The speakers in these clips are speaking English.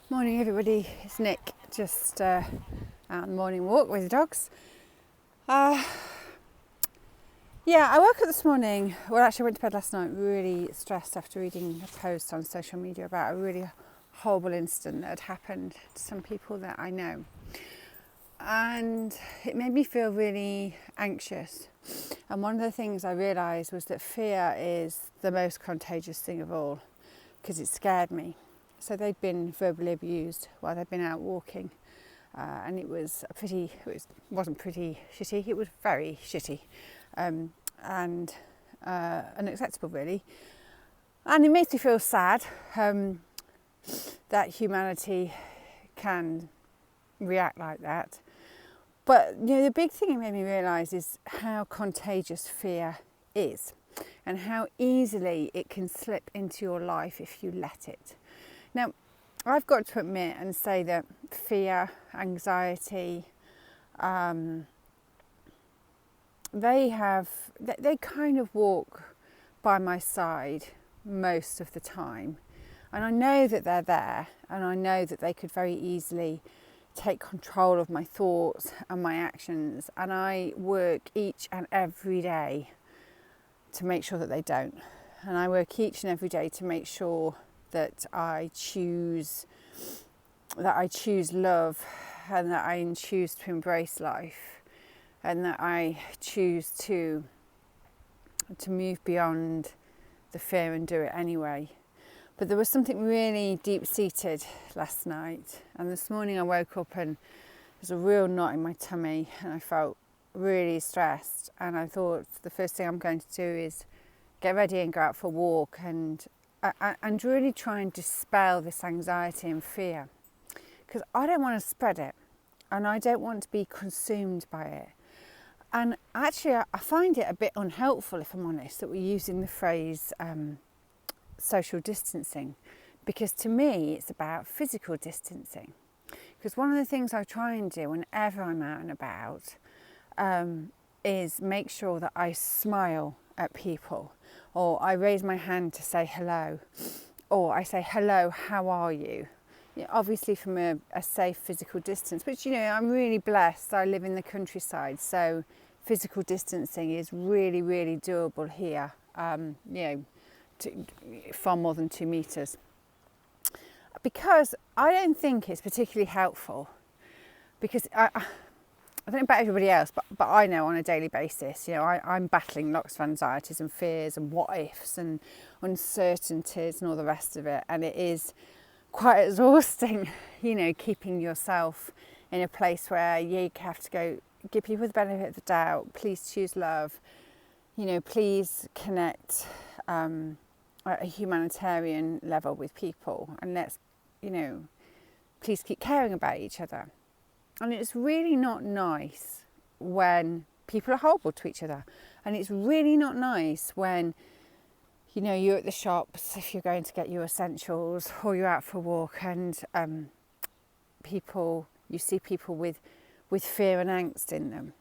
Morning everybody, it's Nick, just out on the morning walk with the dogs. I woke up this morning, actually I went to bed last night really stressed after reading a post on social media about a really horrible incident that had happened to some people that I know. And it made me feel really anxious. And one of the things I realised was that fear is the most contagious thing of all, because it scared me. So they'd been verbally abused while they'd been out walking, and it wasn't pretty shitty, it was very shitty, and unacceptable really. And it makes me feel sad that humanity can react like that. But the big thing it made me realise is how contagious fear is, and how easily it can slip into your life if you let it. Now, I've got to admit and say that fear, anxiety, they kind of walk by my side most of the time. And I know that they're there, and I know that they could very easily take control of my thoughts and my actions. And I work each and every day to make sure that they don't. And I work each and every day to make sure that I choose love, and that I choose to embrace life, and that I choose to move beyond the fear and do it anyway. But there was something really deep-seated last night, and this morning I woke up and there was a real knot in my tummy, and I felt really stressed, and I thought the first thing I'm going to do is get ready and go out for a walk and really try and dispel this anxiety and fear, because I don't want to spread it, and I don't want to be consumed by it. And actually I find it a bit unhelpful, if I'm honest, that we're using the phrase social distancing, because to me it's about physical distancing. Because one of the things I try and do whenever I'm out and about is make sure that I smile at people, or I raise my hand to say hello, or I say hello, how are you? Obviously from a safe physical distance, which I'm really blessed. I live in the countryside, so physical distancing is really, really doable here. Far more than 2 meters. Because I don't think it's particularly helpful, because I don't know about everybody else, but I know on a daily basis, I'm battling lots of anxieties and fears and what ifs and uncertainties and all the rest of it. And it is quite exhausting, keeping yourself in a place where you have to go, give people the benefit of the doubt, please choose love, please connect at a humanitarian level with people, and let's, please keep caring about each other. And it's really not nice when people are horrible to each other. And it's really not nice when, you're at the shops, if you're going to get your essentials, or you're out for a walk, and you see people with fear and angst in them.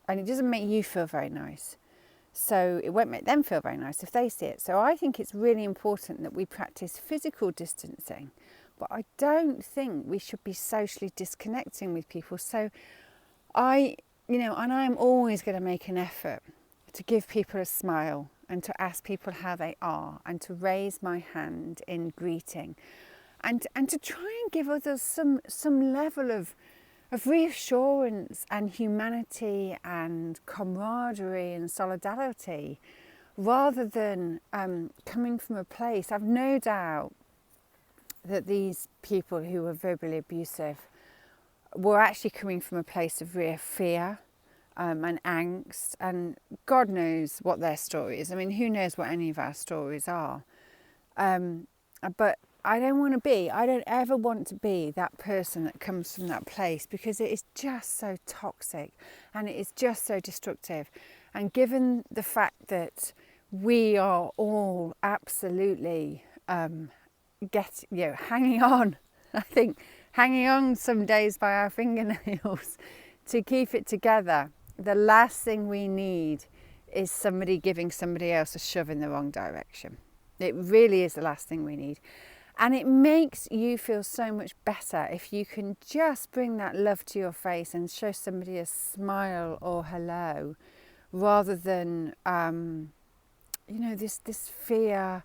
And it doesn't make you feel very nice. So it won't make them feel very nice if they see it. So I think it's really important that we practice physical distancing. But I don't think we should be socially disconnecting with people. So and I'm always going to make an effort to give people a smile and to ask people how they are, and to raise my hand in greeting, and to try and give others some level of reassurance and humanity and camaraderie and solidarity, rather than coming from a place. I've no doubt that these people who were verbally abusive were actually coming from a place of real fear and angst, and God knows what their story is. I mean, who knows what any of our stories are. But I don't ever want to be that person that comes from that place, because it is just so toxic and it is just so destructive. And given the fact that we are all absolutely hanging on, I think, hanging on some days by our fingernails to keep it together, the last thing we need is somebody giving somebody else a shove in the wrong direction. It really is the last thing we need. And it makes you feel so much better if you can just bring that love to your face and show somebody a smile or hello, rather than, this fear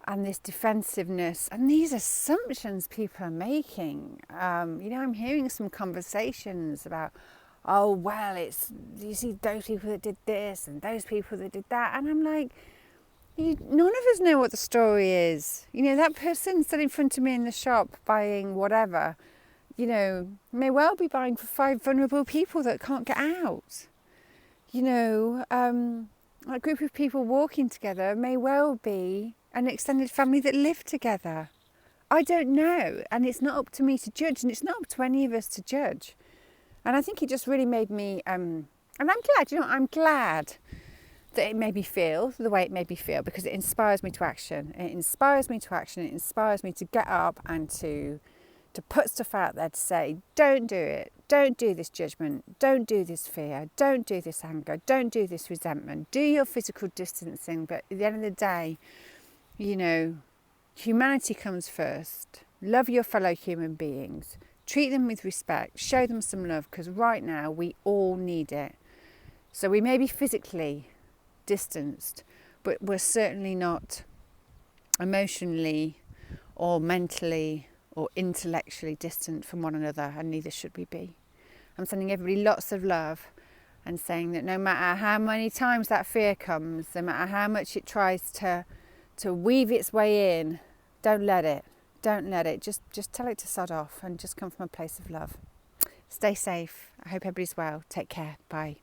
and this defensiveness and these assumptions people are making. I'm hearing some conversations about, oh, well, you see those people that did this and those people that did that. And I'm like, none of us know what the story is. That person stood in front of me in the shop buying whatever, may well be buying for 5 vulnerable people that can't get out. A group of people walking together may well be an extended family that live together. I don't know. And it's not up to me to judge, and it's not up to any of us to judge. And I think it just really made me, and I'm glad, I'm glad that it made me feel the way it made me feel, because it inspires me to action. It inspires me to get up and to put stuff out there to say, don't do it. Don't do this judgment. Don't do this fear. Don't do this anger. Don't do this resentment. Do your physical distancing. But at the end of the day, humanity comes first. Love your fellow human beings. Treat them with respect. Show them some love, because right now we all need it. So we may be physically distanced, but we're certainly not emotionally or mentally or intellectually distant from one another, and neither should we be. I'm sending everybody lots of love and saying that no matter how many times that fear comes, no matter how much it tries to weave its way in, don't let it. Just tell it to sod off and just come from a place of love. Stay safe. I hope everybody's well. Take care. Bye.